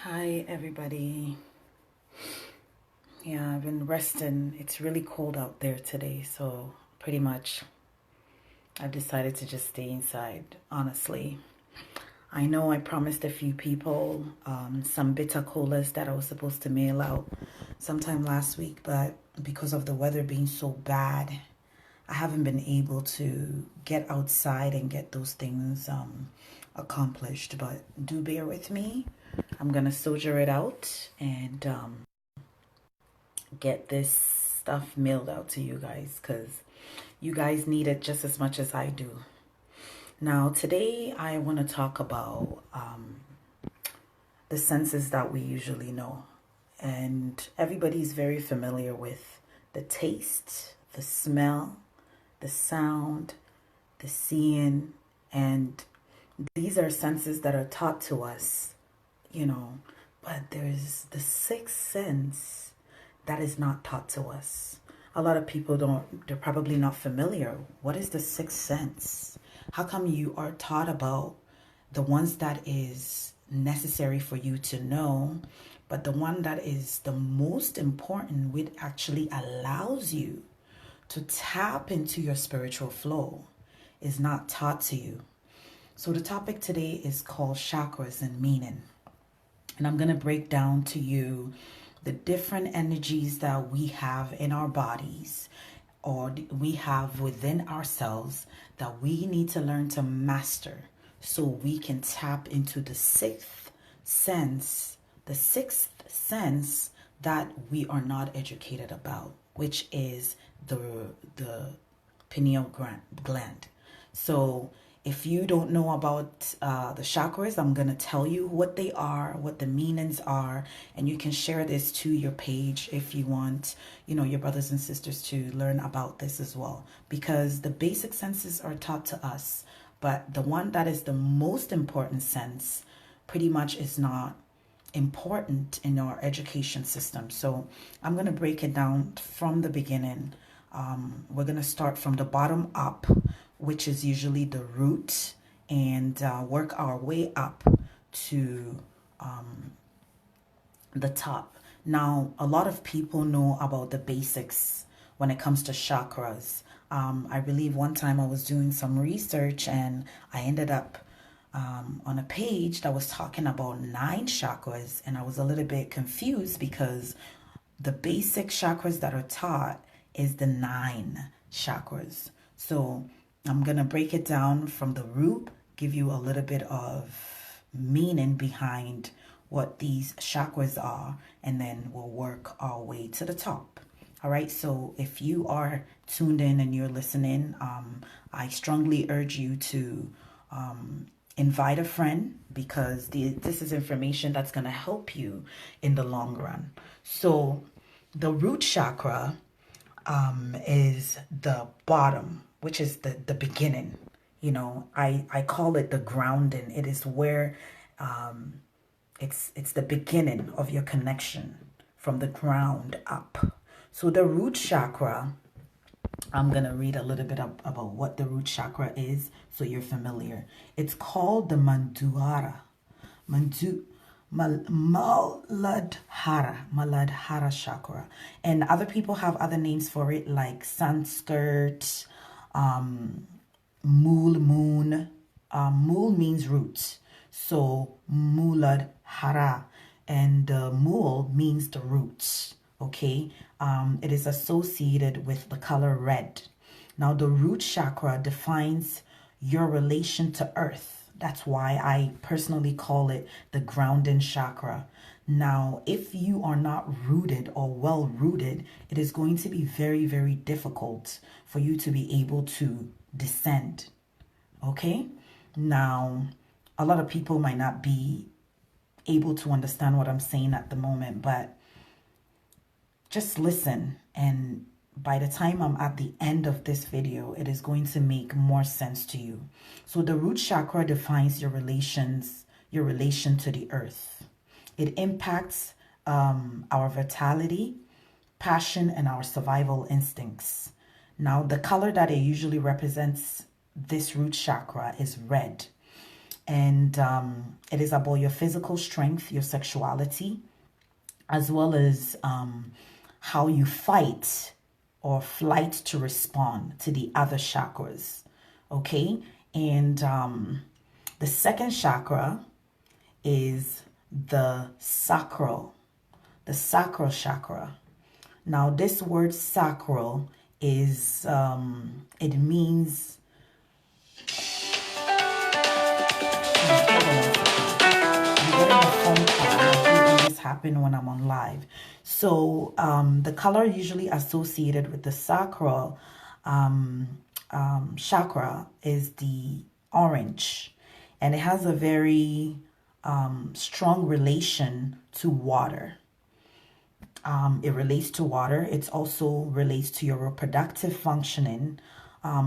Hi, everybody. Yeah, I've been resting. It's really cold out there today, so pretty much I've decided to just stay inside, honestly. I know I promised a few people some bitter colas that I was supposed to mail out sometime last week, but because of the weather being so bad, I haven't been able to get outside and get those things accomplished. But do bear with me. I'm gonna soldier it out and get this stuff mailed out to you guys because you guys need it just as much as I do. Now, today I want to talk about the senses that we usually know. And everybody's very familiar with the taste, the smell, the sound, the seeing, and these are senses that are taught to us, but there's the sixth sense that is not taught to us. A lot of people they're probably not familiar. What is the sixth sense? How come you are taught about the ones that is necessary for you to know, but the one that is the most important, which actually allows you to tap into your spiritual flow, is not taught to you? So the topic today is called chakras and meaning. And I'm going to break down to you the different energies that we have in our bodies or we have within ourselves that we need to learn to master so we can tap into the sixth sense that we are not educated about, which is the pineal gland. So if you don't know about the chakras, I'm going to tell you what they are, what the meanings are, and you can share this to your page if you want, your brothers and sisters to learn about this as well. Because the basic senses are taught to us, but the one that is the most important sense pretty much is not important in our education system. So I'm going to break it down from the beginning. We're going to start from the bottom up, which is usually the root, and work our way up to the top. Now, a lot of people know about the basics when it comes to chakras. I believe one time I was doing some research and I ended up on a page that was talking about 9 chakras, and I was a little bit confused because the basic chakras that are taught is the 9 chakras. So I'm going to break it down from the root, give you a little bit of meaning behind what these chakras are, and then we'll work our way to the top. All right, so if you are tuned in and you're listening, I strongly urge you to invite a friend because this is information that's going to help you in the long run. So the root chakra is the bottom, which is the beginning. I call it the grounding. It is where it's the beginning of your connection from the ground up. So the root chakra, I'm going to read a little bit about what the root chakra is so you're familiar. It's called the Maladhara chakra. And other people have other names for it like Sanskrit, moon. Mool means root. So Muladhara, and mool means the roots. Okay, it is associated with the color red. Now, the root chakra defines your relation to earth. That's why I personally call it the grounding chakra. Now, if you are not rooted or well rooted, it is going to be very, very difficult for you to be able to descend. Okay? Now, a lot of people might not be able to understand what I'm saying at the moment, but just listen, and by the time I'm at the end of this video, it is going to make more sense to you. So the root chakra defines your relation to the earth. It impacts our vitality, passion, and our survival instincts. Now, the color that it usually represents this root chakra is red. And it is about your physical strength, your sexuality, as well as how you fight or flight to respond to the other chakras. Okay? And the second chakra is the sacral chakra. Now, this word sacral is, it means, this happened when I'm on live. So the color usually associated with the sacral chakra is the orange, and it has a very strong relation to water. It relates to water. It also relates to your reproductive functioning,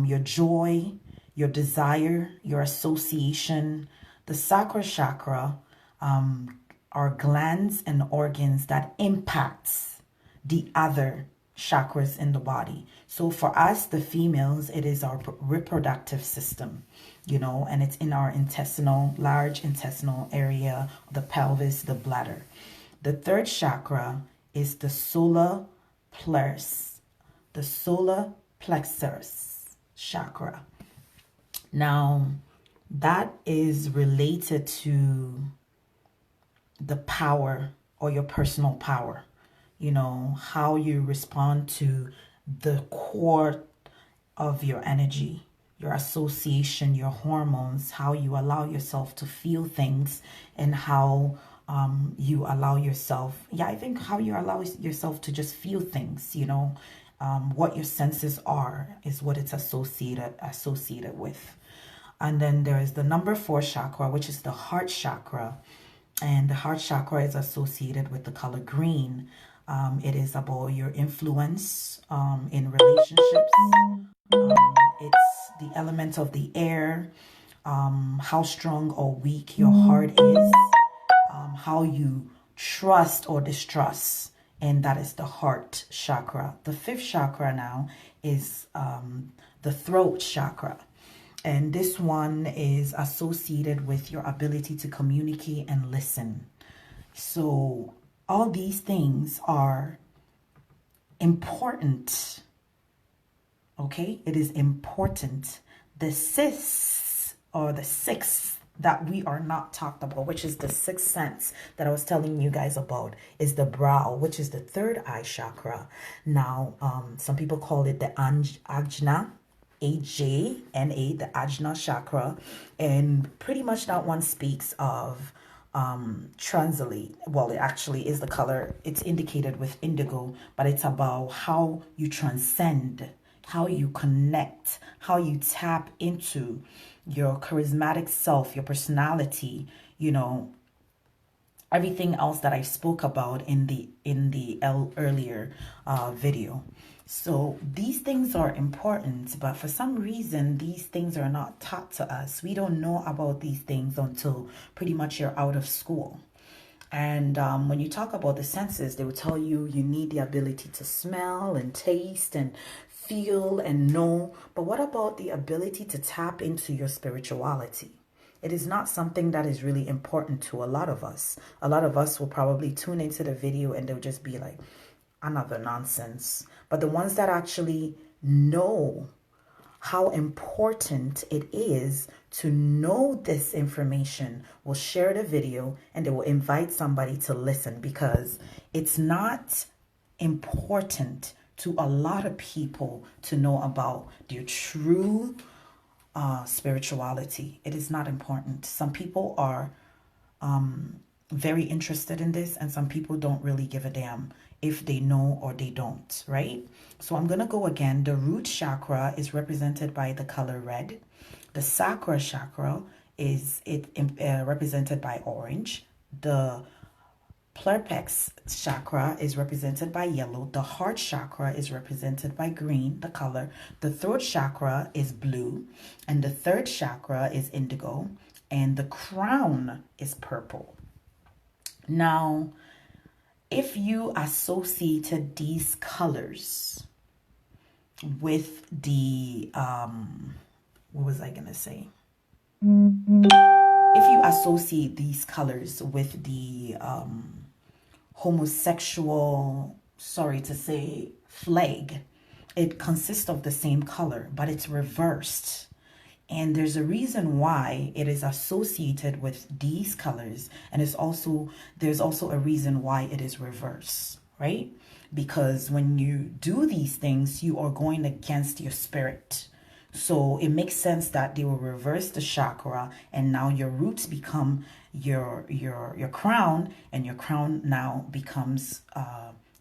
your joy, your desire, your association. The sacral chakra are glands and organs that impacts the other chakras in the body. So for us, the females, it is our reproductive system, and it's in our large intestinal area, the pelvis, the bladder. The third chakra is the solar plexus chakra. Now, that is related to the power or your personal power, how you respond to the core of your energy, your association, your hormones, how you allow yourself to feel things, and how you allow yourself, I think how you allow yourself to just feel things, what your senses are is what it's associated with. And then there is the number 4 chakra, which is the heart chakra. And the heart chakra is associated with the color green. It is about your influence in relationships. It's the element of the air, how strong or weak your heart is, how you trust or distrust, and that is the heart chakra. The 5th chakra now is the throat chakra. And this one is associated with your ability to communicate and listen. So all these things are important. Okay? It is important. The 6th or the 6th that we are not talked about, which is the 6th sense that I was telling you guys about, is the brow, which is the 3rd eye chakra. Now, some people call it the Ajna, AJNA, the Ajna chakra, and pretty much that one speaks of translate. Well, it actually is the color, it's indicated with indigo, but it's about how you transcend, how you connect, how you tap into your charismatic self, your personality, everything else that I spoke about in the earlier video. So these things are important, but for some reason, these things are not taught to us. We don't know about these things until pretty much you're out of school. And when you talk about the senses, they will tell you need the ability to smell and taste and feel and know. But what about the ability to tap into your spirituality? It is not something that is really important to a lot of us. A lot of us will probably tune into the video and they'll just be like, another nonsense. But the ones that actually know how important it is to know this information will share the video and they will invite somebody to listen, because it's not important to a lot of people to know about their true spirituality. It is not important. Some people are very interested in this, and some people don't really give a damn if they know or they don't, right? So I'm going to go again. The root chakra is represented by the color red. The sacral chakra is represented by orange. The plexus chakra is represented by yellow. The heart chakra is represented by green, the color. The throat chakra is blue. And the 3rd chakra is indigo. And the crown is purple. Now, if you associated these colors with the, what was I going to say? If associate these colors with the homosexual, sorry to say, flag. It consists of the same color, but it's reversed. And there's a reason why it is associated with these colors. And there's also a reason why it is reversed, right? Because when you do these things, you are going against your spirit. So it makes sense that they will reverse the chakra, and now your roots become your crown, and your crown now becomes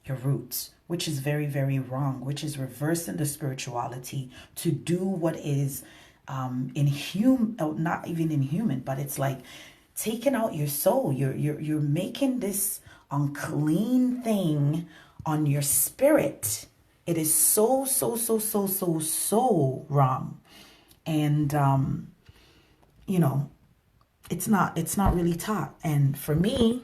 your roots, which is very, very wrong, which is reversing the spirituality to do what is not even inhuman, but it's like taking out your soul. You're making this unclean thing on your spirit. It is so wrong. And it's not really taught. And for me,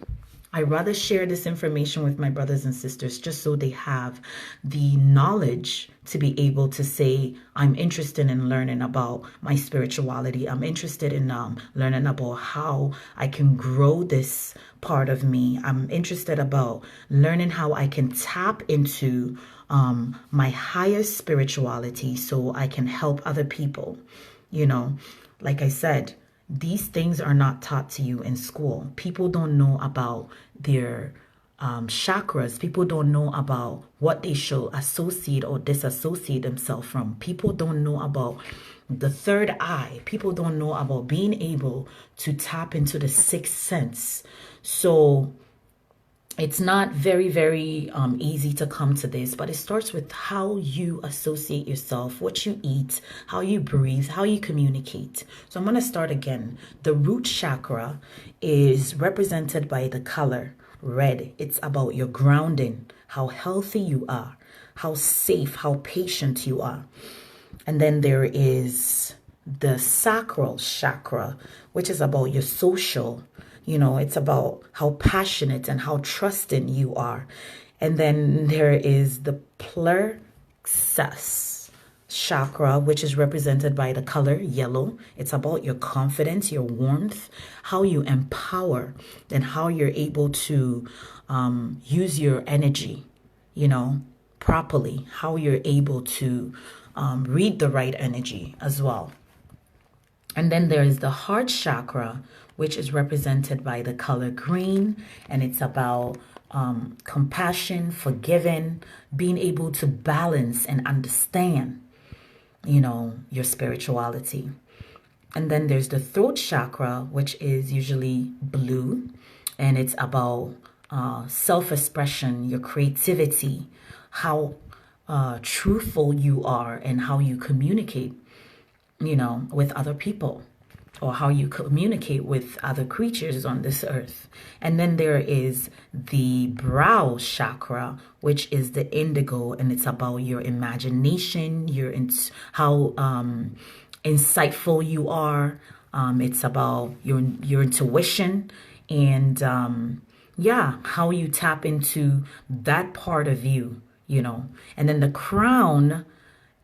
I rather share this information with my brothers and sisters just so they have the knowledge to be able to say, I'm interested in learning about my spirituality. I'm interested in learning about how I can grow this part of me. I'm interested about learning how I can tap into my higher spirituality so I can help other people. Like I said, these things are not taught to you in school. People don't know about their chakras. People don't know about what they should associate or disassociate themselves from. People don't know about the third eye. People don't know about being able to tap into the sixth sense. So it's not very, very easy to come to this, but it starts with how you associate yourself, what you eat, how you breathe, how you communicate. So I'm going to start again. The root chakra is represented by the color red. It's about your grounding, how healthy you are, how safe, how patient you are. And then there is the sacral chakra, which is about your social. It's about how passionate and how trusting you are. And then there is the plexus chakra, which is represented by the color yellow. It's about your confidence, your warmth, how you empower, and how you're able to use your energy, properly, how you're able to read the right energy as well. And then there is the heart chakra, which is represented by the color green, and it's about compassion, forgiving, being able to balance and understand, your spirituality. And then there's the throat chakra, which is usually blue, and it's about self-expression, your creativity, how truthful you are, and how you communicate, with other people, or how you communicate with other creatures on this earth. And then there is the brow chakra, which is the indigo, and it's about your imagination, how insightful you are. It's about your intuition, and how you tap into that part of you, And then the crown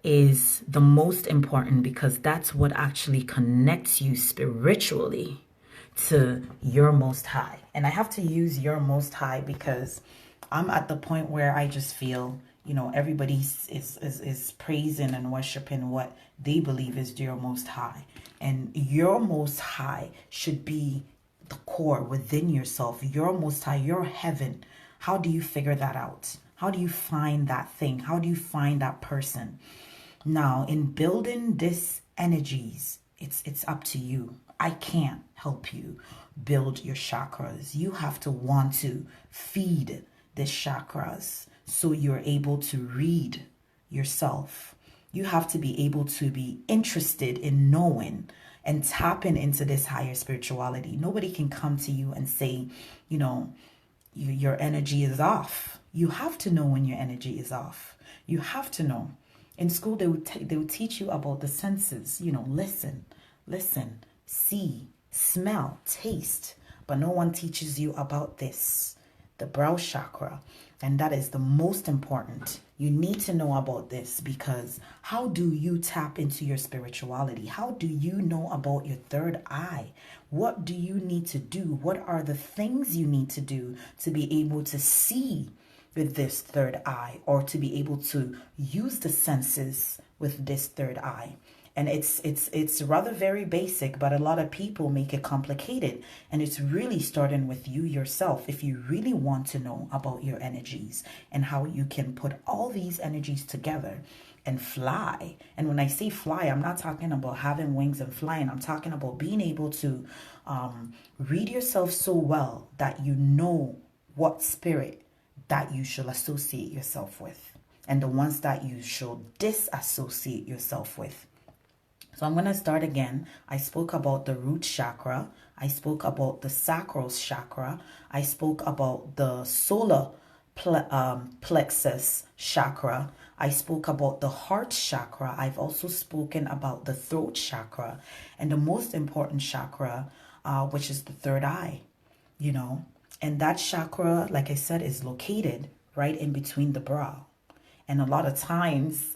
is the most important, because that's what actually connects you spiritually to your most high. And I have to use your most high because I'm at the point where I just feel, everybody is praising and worshiping what they believe is your most high. And your most high should be the core within yourself. Your most high, your heaven. How do you figure that out? How do you find that thing? How do you find that person? Now, in building this energies, it's up to you. I can't help you build your chakras. You have to want to feed the chakras so you're able to read yourself. You have to be able to be interested in knowing and tapping into this higher spirituality. Nobody can come to you and say, your energy is off. You have to know when your energy is off. You have to know. In school, they would teach you about the senses, listen, see, smell, taste. But no one teaches you about this, the brow chakra. And that is the most important, You need to know about this, because how do you tap into your spirituality? How do you know about your third eye? What do you need to do? What are the things you need to do to be able to see with this third eye, or to be able to use the senses with this third eye? And it's rather very basic, but a lot of people make it complicated. And it's really starting with you yourself. If you really want to know about your energies and how you can put all these energies together and fly. And when I say fly, I'm not talking about having wings and flying. I'm talking about being able to read yourself so well that you know what spirit that you should associate yourself with, and the ones that you should disassociate yourself with. So I'm going to start again. I spoke about the root chakra. I spoke about the sacral chakra. I spoke about the solar plexus chakra. I spoke about the heart chakra. I've also spoken about the throat chakra, and the most important chakra, which is the third eye, you know. And that chakra, like I said, is located right in between the brow. And a lot of times,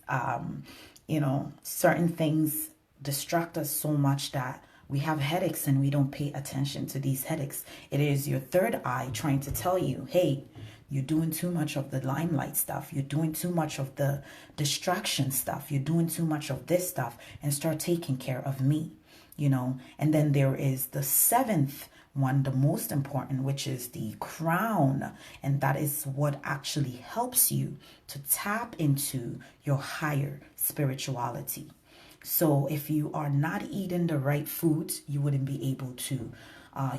certain things distract us so much that we have headaches and we don't pay attention to these headaches. It is your third eye trying to tell you, hey, you're doing too much of the limelight stuff. You're doing too much of the distraction stuff. You're doing too much of this stuff, and start taking care of me, you know. And then there is the seventh one, the most important, which is the crown. And that is what actually helps you to tap into your higher spirituality. So if you are not eating the right foods, you wouldn't be able to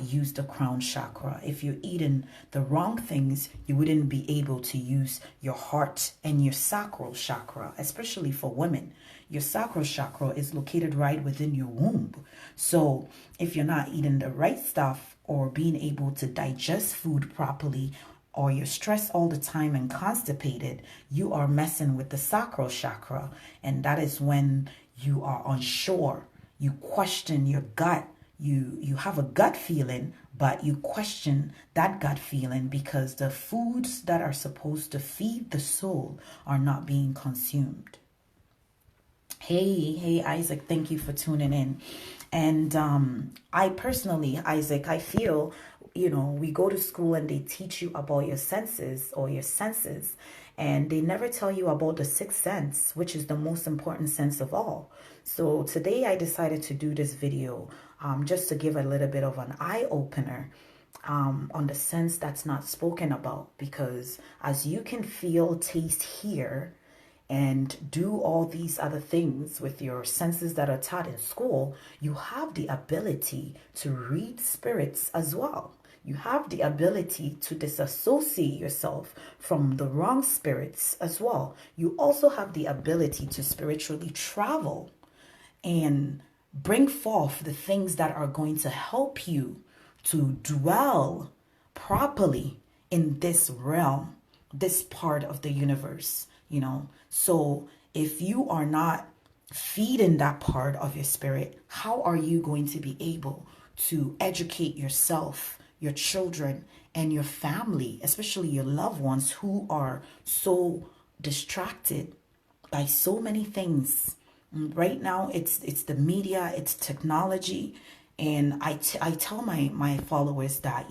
use the crown chakra. If you're eating the wrong things, you wouldn't be able to use your heart and your sacral chakra, especially for women. Your sacral chakra is located right within your womb. So if you're not eating the right stuff, or being able to digest food properly, or you're stressed all the time and constipated, you are messing with the sacral chakra. And that is when you are unsure. You question your gut. You have a gut feeling, but you question that gut feeling because the foods that are supposed to feed the soul are not being consumed. Hey, Isaac, thank you for tuning in. And I personally, Isaac, I feel, we go to school and they teach you about your senses, or your senses, and they never tell you about the sixth sense, which is the most important sense of all. So today I decided to do this video just to give a little bit of an eye-opener on the sense that's not spoken about, because as you can feel, taste, hear, and do all these other things with your senses that are taught in school, you have the ability to read spirits as well. You have the ability to disassociate yourself from the wrong spirits as well. You also have the ability to spiritually travel and bring forth the things that are going to help you to dwell properly in this realm, this part of the universe, So if you are not feeding that part of your spirit, how are you going to be able to educate yourself, your children, and your family, especially your loved ones who are so distracted by so many things? Right now, it's the media, it's technology. And I tell my followers that,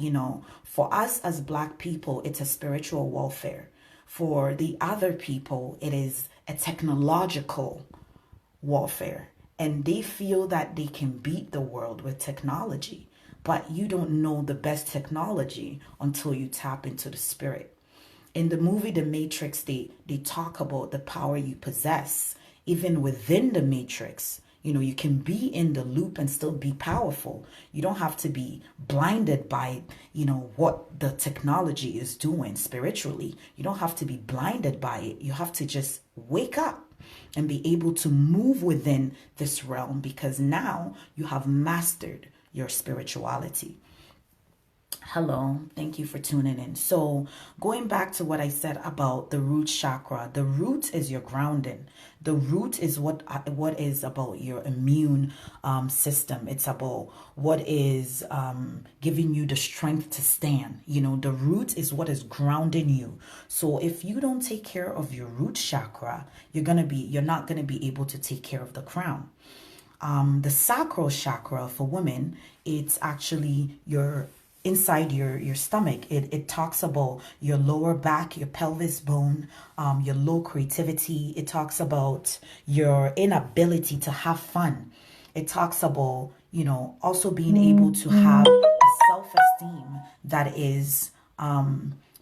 for us as Black people, it's a spiritual warfare. For the other people, it is a technological warfare. And they feel that they can beat the world with technology. But you don't know the best technology until you tap into the spirit. In the movie The Matrix, they talk about the power you possess. Even within the Matrix, you can be in the loop and still be powerful. You don't have to be blinded by, what the technology is doing spiritually. You don't have to be blinded by it. You have to just wake up and be able to move within this realm, because now you have mastered your spirituality. Hello, thank you for tuning in. So, going back to what I said about the root chakra, the root is your grounding. The root is what is about your immune system. It's about what is giving you the strength to stand. You know, the root is what is grounding you. So, if you don't take care of your root chakra, you're not gonna be able to take care of the crown. The sacral chakra for women, it's actually your inside your stomach. It talks about your lower back, your pelvis bone, your low creativity. It talks about your inability to have fun. It talks about, also being able to have a self-esteem that is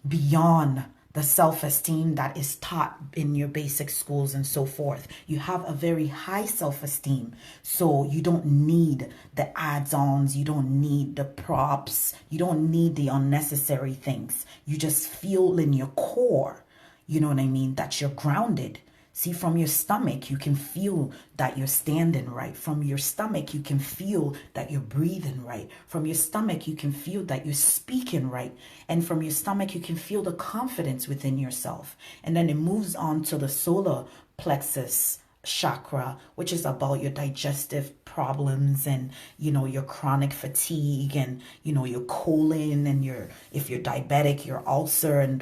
beyond the self-esteem that is taught in your basic schools and so forth. You have a very high self-esteem, so you don't need the add-ons, you don't need the props, you don't need the unnecessary things. You just feel in your core, you know what I mean, that you're grounded. See, from your stomach, you can feel that you're standing right. From your stomach, you can feel that you're breathing right. From your stomach, you can feel that you're speaking right. And from your stomach, you can feel the confidence within yourself. And then it moves on to the solar plexus chakra, which is about your digestive problems and your chronic fatigue and your colon and if you're diabetic, your ulcer and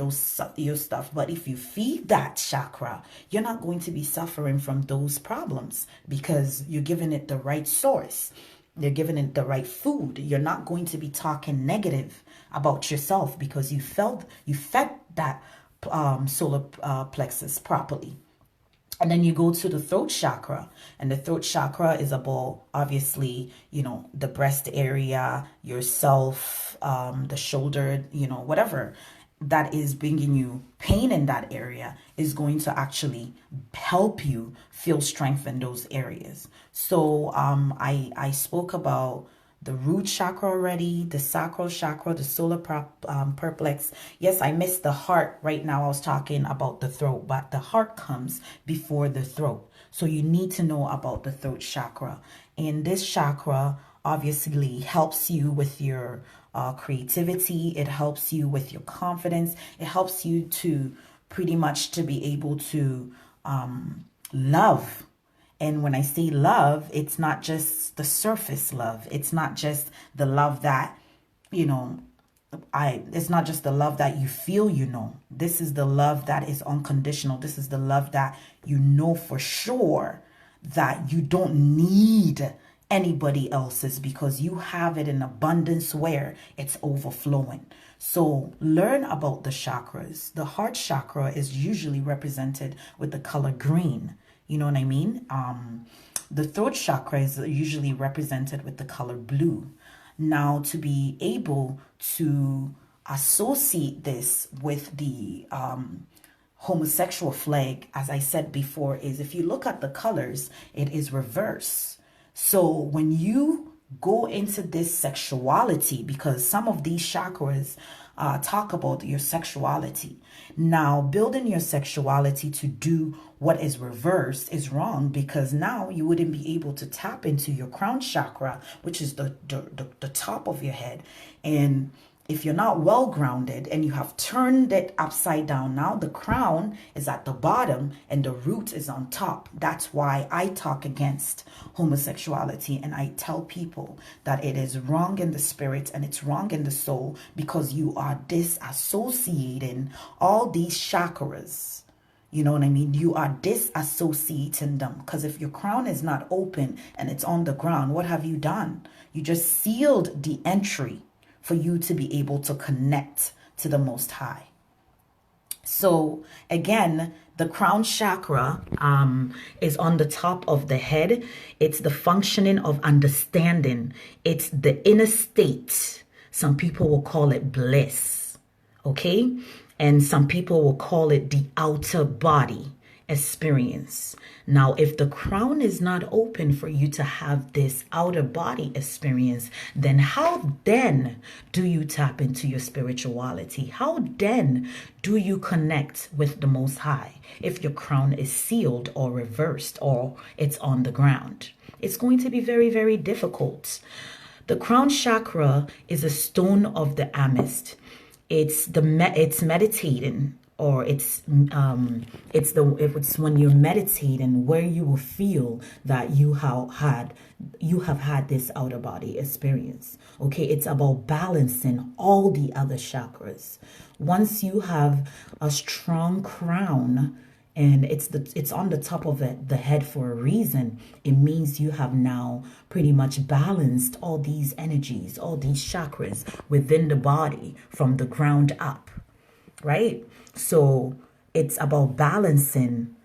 your stuff. But if you feed that chakra, you're not going to be suffering from those problems because you're giving it the right source. You're giving it the right food. You're not going to be talking negative about yourself because you fed that solar plexus properly. And then you go to the throat chakra, and the throat chakra is about, obviously, the breast area, yourself, the shoulder, whatever that is bringing you pain in that area is going to actually help you feel strength in those areas. So I spoke about the root chakra already, the sacral chakra, the solar perplex. Yes, I missed the heart right now. I was talking about the throat, but the heart comes before the throat. So you need to know about the throat chakra. And this chakra obviously helps you with your creativity. It helps you with your confidence. It helps you to pretty much to be able to love. And when I say love, it's not just the surface love. It's not just the love that, it's not just the love that you feel, This is the love that is unconditional. This is the love that you know for sure that you don't need anybody else's because you have it in abundance where it's overflowing. So learn about the chakras. The heart chakra is usually represented with the color green. You know what I mean? The throat chakra is usually represented with the color blue. Now, to be able to associate this with the homosexual flag, as I said before, is if you look at the colors, it is reverse. So when you go into this sexuality, because some of these chakras talk about your sexuality. Now, building your sexuality to do what is reversed is wrong because now you wouldn't be able to tap into your crown chakra, which is the top of your head. And if you're not well grounded and you have turned it upside down, now the crown is at the bottom and the root is on top. That's why I talk against homosexuality and I tell people that it is wrong in the spirit and it's wrong in the soul because you are disassociating all these chakras. You know what I mean? You are disassociating them because if your crown is not open and it's on the ground, what have you done? You just sealed the entry for you to be able to connect to the Most High. So again, the crown chakra is on the top of the head. It's the functioning of understanding. It's the inner state. Some people will call it bliss, okay? And some people will call it the outer body experience. Now, if the crown is not open for you to have this outer body experience, then how then do you tap into your spirituality? How then do you connect with the Most High if your crown is sealed or reversed or it's on the ground? It's going to be very, very difficult The crown chakra is a stone of the amethyst. It's meditating, or it's when you're meditating where you will feel that you have had this outer body experience. Okay, it's about balancing all the other chakras. Once you have a strong crown, and it's on the top of the head for a reason, it means you have now pretty much balanced all these energies, all these chakras within the body from the ground up, right? So it's about balancing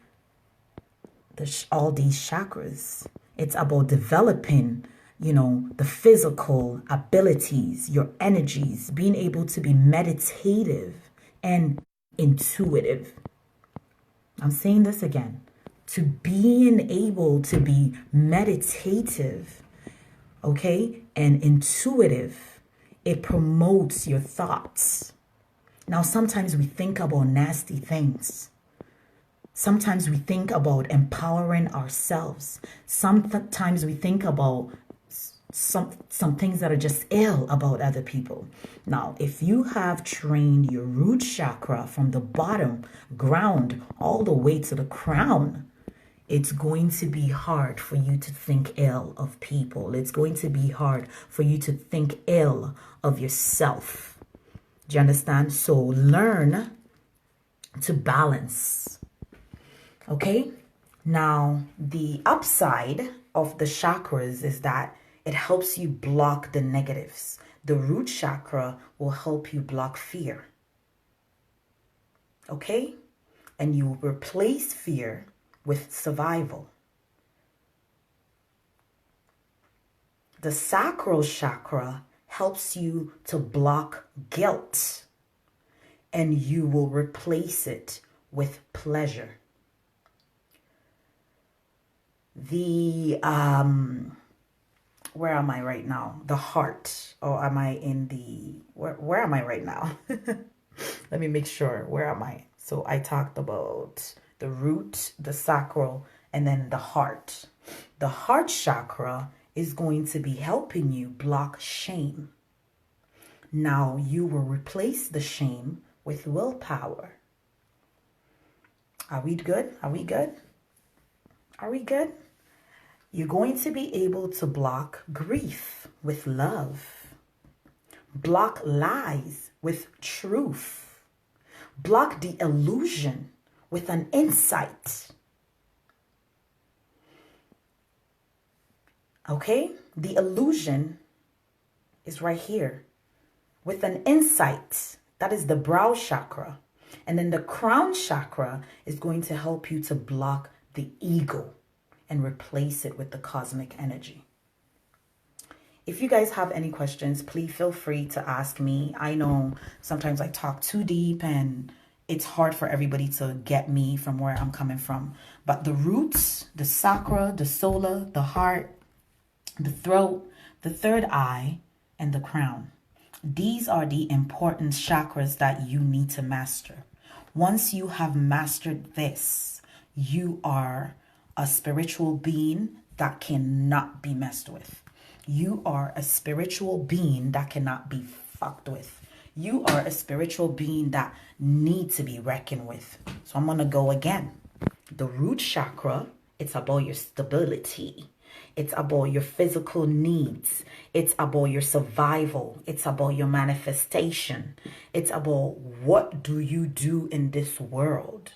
all these chakras. It's about developing, the physical abilities, your energies, being able to be meditative and intuitive. I'm saying this again. To being able to be meditative, okay, and intuitive, it promotes your thoughts. Now, sometimes we think about nasty things. Sometimes we think about empowering ourselves. Sometimes we think about some things that are just ill about other people. Now, if you have trained your root chakra from the bottom ground all the way to the crown, it's going to be hard for you to think ill of people. It's going to be hard for you to think ill of yourself. Do you understand? So learn to balance. Okay? Now, the upside of the chakras is that it helps you block the negatives. The root chakra will help you block fear. Okay? And you replace fear with survival. The sacral chakra helps you to block guilt, and you will replace it with pleasure. Where am I right now? The heart. Or am I in the... Where am I right now? Let me make sure. Where am I? So I talked about the root, the sacral, and then the heart. The heart chakra is going to be helping you block shame. Now you will replace the shame with willpower. Are we good? Are we good? Are we good? You're going to be able to block grief with love. Block lies with truth. Block the illusion with an insight. Okay? The illusion is right here. With an insight, that is the brow chakra. And then the crown chakra is going to help you to block the ego and replace it with the cosmic energy. If you guys have any questions, please feel free to ask me. I know sometimes I talk too deep and it's hard for everybody to get me from where I'm coming from. But the roots, the sacra, the solar, the heart, the throat, the third eye, and the crown. These are the important chakras that you need to master. Once you have mastered this, you are a spiritual being that cannot be messed with. You are a spiritual being that cannot be fucked with. You are a spiritual being that needs to be reckoned with. So I'm going to go again. The root chakra, it's about your stability. It's about your physical needs. It's about your survival. It's about your manifestation. It's about what do you do in this world?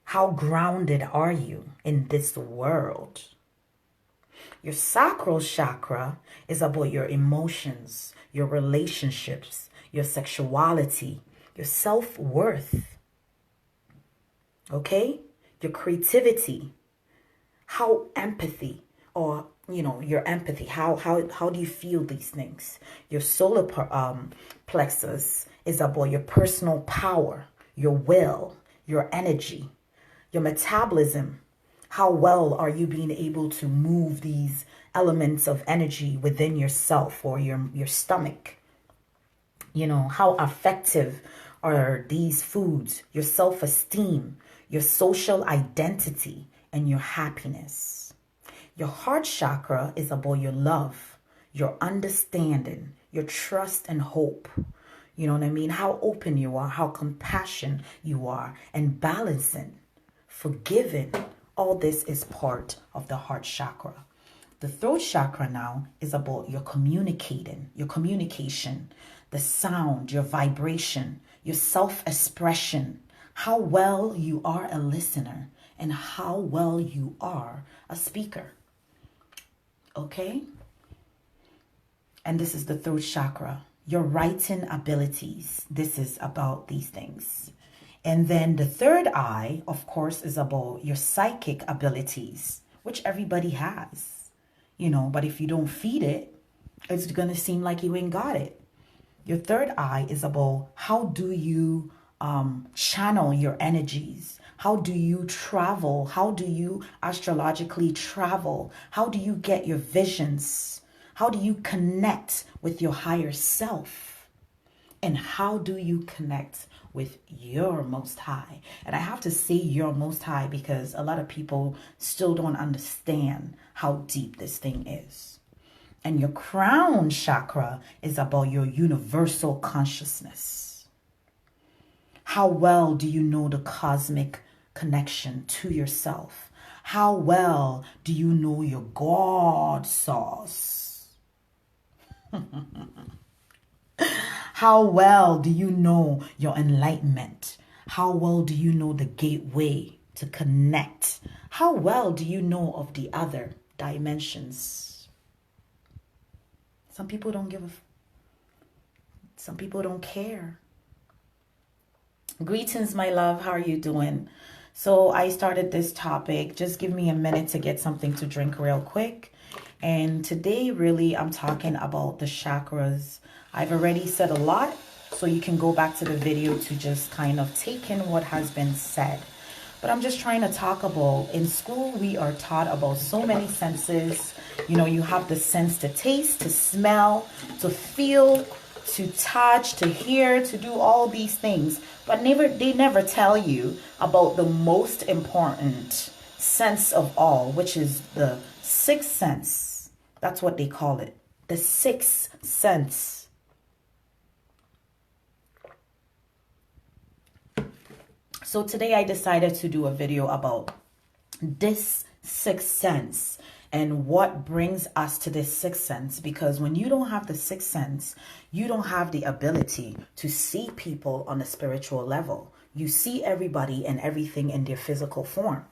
How grounded are you in this world? Your sacral chakra is about your emotions, your relationships, your sexuality, your self-worth. Okay? Your creativity. How empathy, or your empathy, how do you feel these things? Your solar plexus is about your personal power, your will, your energy, your metabolism. How well are you being able to move these elements of energy within yourself or your stomach? How effective are these foods? Your self-esteem, your social identity, and your happiness. Your heart chakra is about your love, your understanding, your trust and hope. You know what I mean? How open you are, how compassionate you are, and balancing, forgiving. All this is part of the heart chakra. The throat chakra now is about your communicating, your communication, the sound, your vibration, your self-expression, how well you are a listener, and how well you are a speaker. Okay? And this is the throat chakra. Your writing abilities. This is about these things. And then the third eye, of course, is about your psychic abilities, which everybody has. You know, but if you don't feed it, it's going to seem like you ain't got it. Your third eye is about how do you channel your energies? How do you travel? How do you astrologically travel? How do you get your visions? How do you connect with your higher self? And how do you connect with your most high? And I have to say your most high because a lot of people still don't understand how deep this thing is. And your crown chakra is about your universal consciousness. How well do you know the cosmic connection to yourself? How well do you know your God sauce? How well do you know your enlightenment? How well do you know the gateway to connect? How well do you know of the other dimensions? Some people don't some people don't care. Greetings, my love. How are you doing? So I started this topic. Just give me a minute to get something to drink real quick. And today, really, I'm talking about the chakras. I've already said a lot, so you can go back to the video to just kind of take in what has been said. But I'm just trying to talk about, in school, we are taught about so many senses. You know, you have the sense to taste, to smell, to feel, to touch, to hear, to do all these things. But they never tell you about the most important sense of all, which is the sixth sense. That's what they call it. The sixth sense. So today I decided to do a video about this sixth sense and what brings us to this sixth sense. Because when you don't have the sixth sense, you don't have the ability to see people on a spiritual level. You see everybody and everything in their physical form.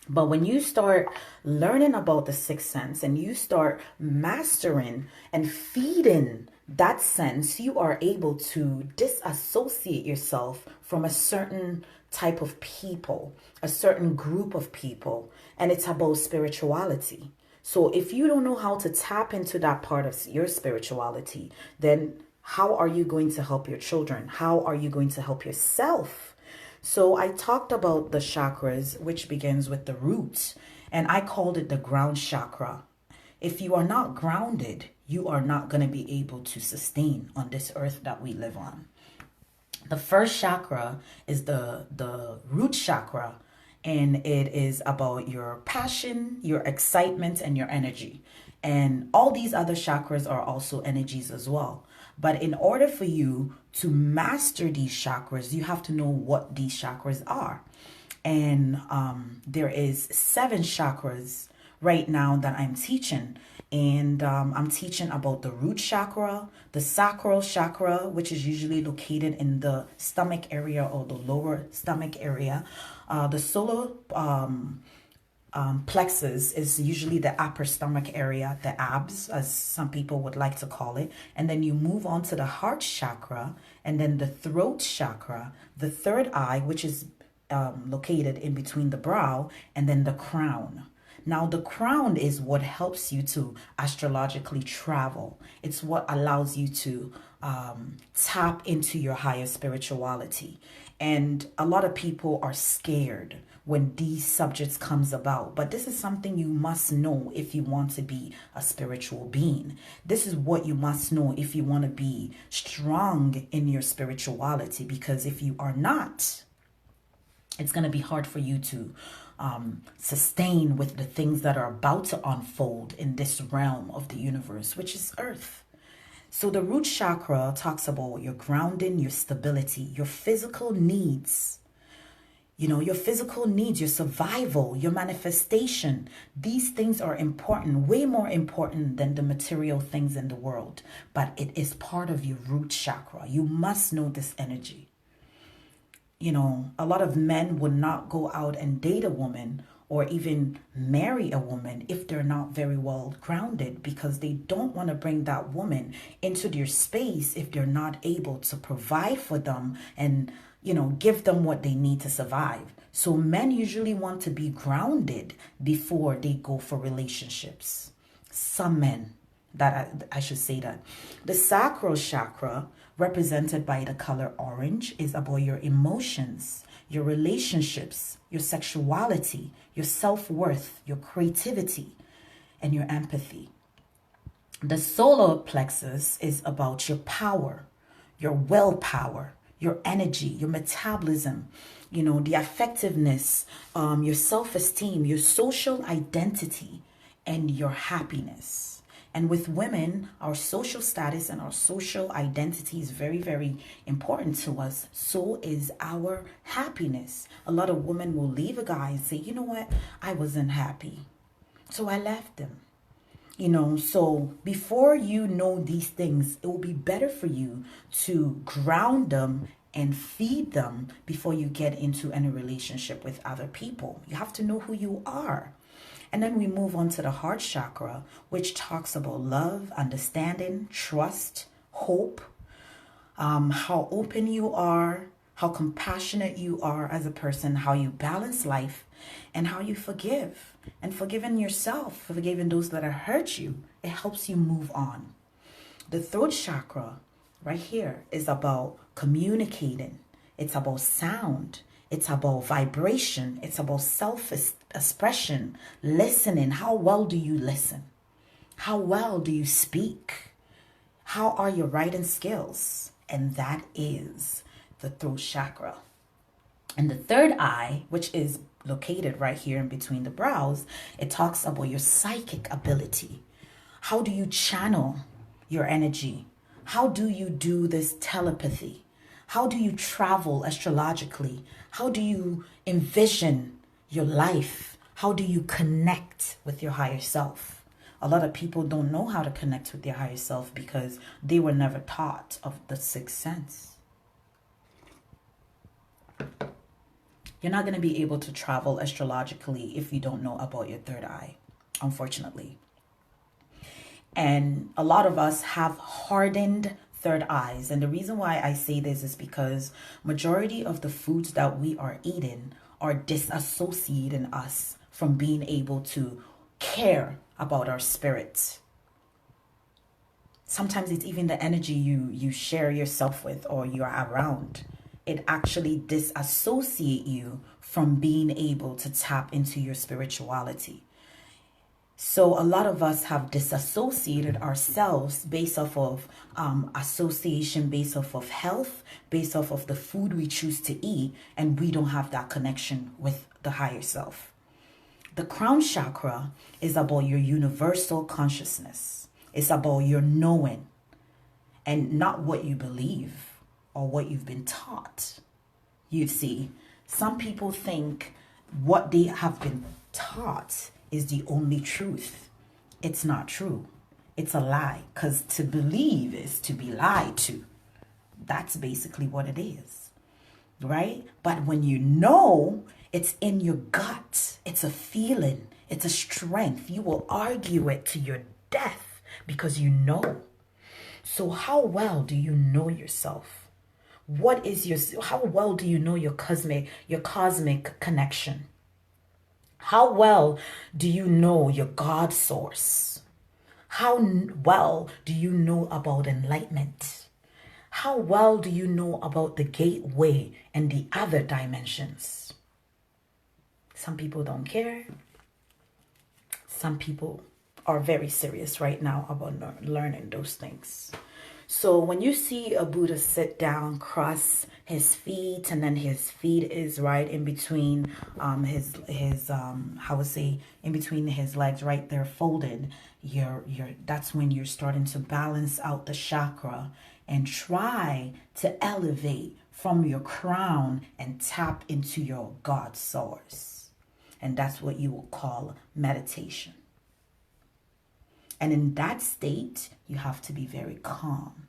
But when you start learning about the sixth sense and you start mastering and feeding that sense, you are able to disassociate yourself from a certain type of people, a certain group of people, and it's about spirituality. So if you don't know how to tap into that part of your spirituality, then how are you going to help your children? How are you going to help yourself? So I talked about the chakras, which begins with the root, and I called it the ground chakra. If you are not grounded, you are not going to be able to sustain on this earth that we live on. The first chakra is the root chakra, and it is about your passion, your excitement, and your energy. And all these other chakras are also energies as well. But in order for you to master these chakras, you have to know what these chakras are. And there is 7 chakras right now that I'm teaching. And I'm teaching about the root chakra, the sacral chakra, which is usually located in the stomach area or the lower stomach area. The solar plexus is usually the upper stomach area, the abs, as some people would like to call it. And then you move on to the heart chakra, and then the throat chakra, the third eye, which is located in between the brow, and then the crown. Now, the crown is what helps you to astrologically travel. It's what allows you to tap into your higher spirituality. And a lot of people are scared when these subjects comes about. But this is something you must know if you want to be a spiritual being. This is what you must know if you want to be strong in your spirituality. Because if you are not, it's going to be hard for you to sustain with the things that are about to unfold in this realm of the universe, which is Earth. So the root chakra talks about your grounding, your stability, your physical needs. Your physical needs, your survival, your manifestation. These things are important, way more important than the material things in the world. But it is part of your root chakra. You must know this energy. A lot of men would not go out and date a woman or even marry a woman if they're not very well grounded, because they don't want to bring that woman into their space if they're not able to provide for them and give them what they need to survive. So men usually want to be grounded before they go for relationships. Some men, that I should say that. The sacral chakra, represented by the color orange, is about your emotions, your relationships, your sexuality, your self-worth, your creativity, and your empathy. The solar plexus is about your power, your willpower, your energy, your metabolism, the effectiveness, your self-esteem, your social identity, and your happiness. And with women, our social status and our social identity is very, very important to us. So is our happiness. A lot of women will leave a guy and say, you know what, I wasn't happy, so I left him. So before you know these things, it will be better for you to ground them and feed them before you get into any relationship with other people. You have to know who you are. And then we move on to the heart chakra, which talks about love, understanding, trust, hope, how open you are, how compassionate you are as a person, how you balance life, and how you forgive. And forgiving yourself, forgiving those that have hurt you, it helps you move on. The throat chakra right here is about communicating. It's about sound. It's about vibration. It's about self-expression, listening. How well do you listen? How well do you speak? How are your writing skills? And that is the throat chakra. And the third eye, which is located right here in between the brows, it talks about your psychic ability. How do you channel your energy? How do you do this telepathy? How do you travel astrologically? How do you envision your life? How do you connect with your higher self? A lot of people don't know how to connect with their higher self because they were never taught of the sixth sense. You're not going to be able to travel astrologically if you don't know about your third eye, unfortunately. And a lot of us have hardened third eyes. And the reason why I say this is because majority of the foods that we are eating are disassociating us from being able to care about our spirit. Sometimes it's even the energy you share yourself with or you're around. It actually disassociate you from being able to tap into your spirituality. So a lot of us have disassociated ourselves based off of association, based off of health, based off of the food we choose to eat, and we don't have that connection with the higher self. The crown chakra is about your universal consciousness. It's about your knowing and not what you believe or what you've been taught. You see, some people think what they have been taught is the only truth. It's not true. It's a lie, because to believe is to be lied to. That's basically what it is, right? But when you know, it's in your gut. It's a feeling. It's a strength. You will argue it to your death because you know. So how well do you know yourself? How well do you know your cosmic connection? How well do you know your God source? How well do you know about enlightenment? How well do you know about the gateway and the other dimensions? Some people don't care. Some people are very serious right now about learning those things. So when you see a Buddha sit down, cross his feet, and then his feet is right in between his how would say in between his legs, right there folded, that's when you're starting to balance out the chakra and try to elevate from your crown and tap into your God source. And that's what you will call meditation. And in that state, you have to be very calm.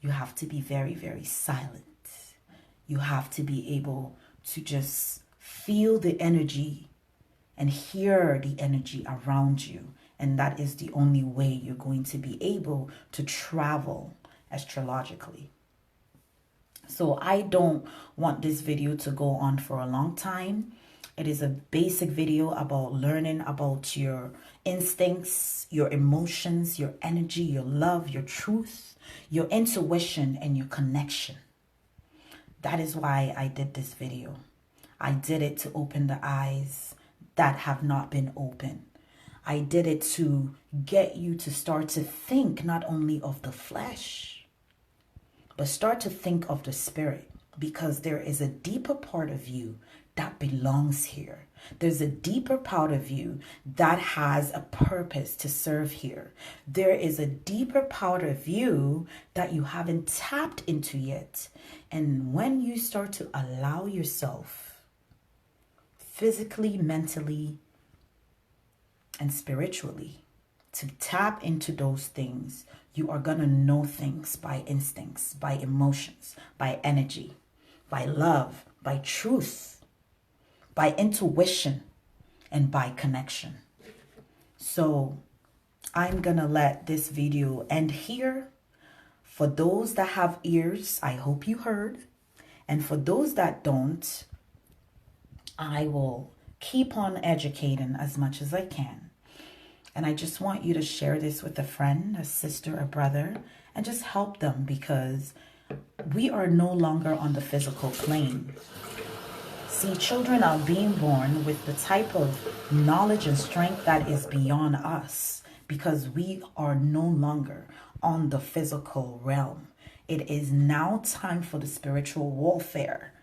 You have to be very, very silent. You have to be able to just feel the energy and hear the energy around you. And that is the only way you're going to be able to travel astrologically. So I don't want this video to go on for a long time. It is a basic video about learning about your instincts, your emotions, your energy, your love, your truth, your intuition, and your connection. That is why I did this video. I did it to open the eyes that have not been opened. I did it to get you to start to think not only of the flesh, but start to think of the spirit, because there is a deeper part of you that belongs here. There's a deeper part of you that has a purpose to serve here. There is a deeper part of you that you haven't tapped into yet. And when you start to allow yourself physically, mentally, and spiritually to tap into those things, you are going to know things by instincts, by emotions, by energy, by love, by truth, by intuition, and by connection. So I'm going to let this video end here. For those that have ears, I hope you heard. And for those that don't, I will keep on educating as much as I can. And I just want you to share this with a friend, a sister, a brother, and just help them, because we are no longer on the physical plane. See, children are being born with the type of knowledge and strength that is beyond us, because we are no longer on the physical realm. It is now time for the spiritual warfare.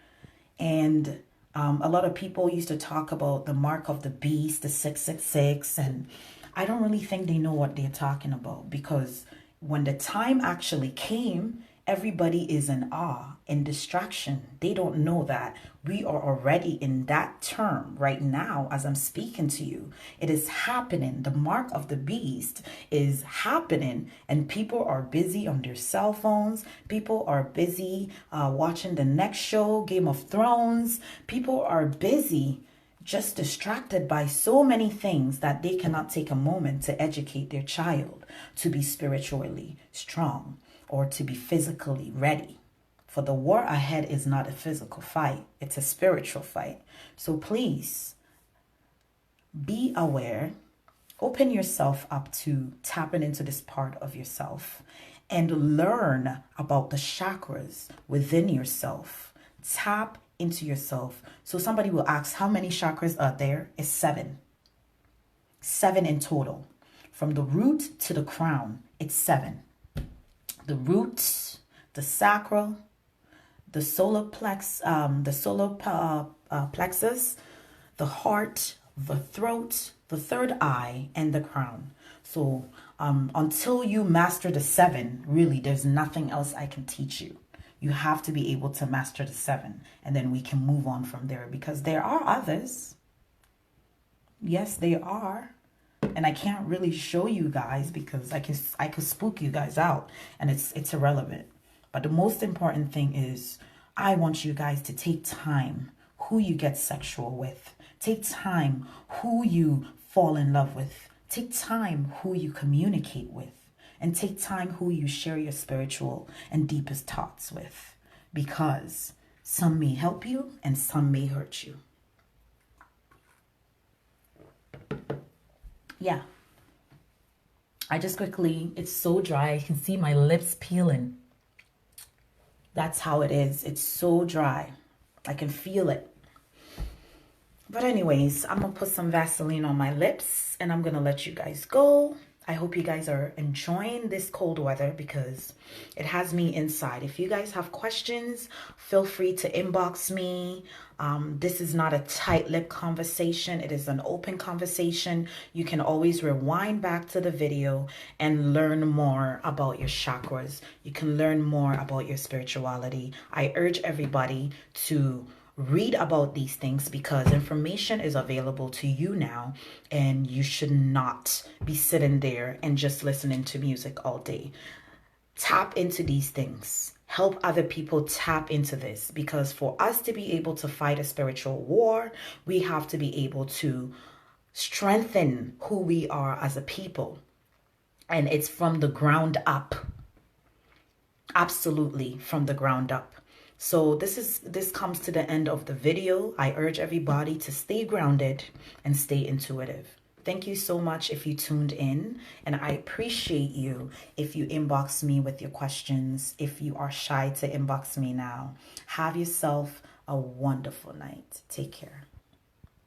And a lot of people used to talk about the mark of the beast, the 666, and I don't really think they know what they're talking about, because when the time actually came, everybody is in awe, in distraction. They don't know that we are already in that term right now as I'm speaking to you. It is happening. The mark of the beast is happening, and people are busy on their cell phones. People are busy watching the next show, Game of Thrones. People are busy, just distracted by so many things that they cannot take a moment to educate their child to be spiritually strong or to be physically ready. For the war ahead is not a physical fight, it's a spiritual fight. So please be aware, open yourself up to tapping into this part of yourself and learn about the chakras within yourself. Tap into yourself. So somebody will ask, how many chakras are there? It's 7. 7 in total. From the root to the crown, it's 7. The root, the sacral, the solar plexus, the heart, the throat, the third eye, and the crown. So until you master the 7, really, there's nothing else I can teach you. You have to be able to master the 7, and then we can move on from there, because there are others. Yes, they are. And I can't really show you guys because I could spook you guys out, and it's irrelevant. But the most important thing is I want you guys to take time who you get sexual with. Take time who you fall in love with. Take time who you communicate with. And take time who you share your spiritual and deepest thoughts with. Because some may help you and some may hurt you. Yeah. I just quickly, it's so dry. I can see my lips peeling. That's how it is. It's so dry. I can feel it. But anyways, I'm going to put some Vaseline on my lips and I'm going to let you guys go. I hope you guys are enjoying this cold weather because it has me inside. If you guys have questions, feel free to inbox me. This is not a tight-lipped conversation. It is an open conversation. You can always rewind back to the video and learn more about your chakras. You can learn more about your spirituality. I urge everybody to read about these things because information is available to you now, and you should not be sitting there and just listening to music all day. Tap into these things. Help other people tap into this, because for us to be able to fight a spiritual war, we have to be able to strengthen who we are as a people. And it's from the ground up. Absolutely from the ground up. So this comes to the end of the video. I urge everybody to stay grounded and stay intuitive. Thank you so much if you tuned in, and I appreciate you if you inbox me with your questions. If you are shy to inbox me now, have yourself a wonderful night. Take care.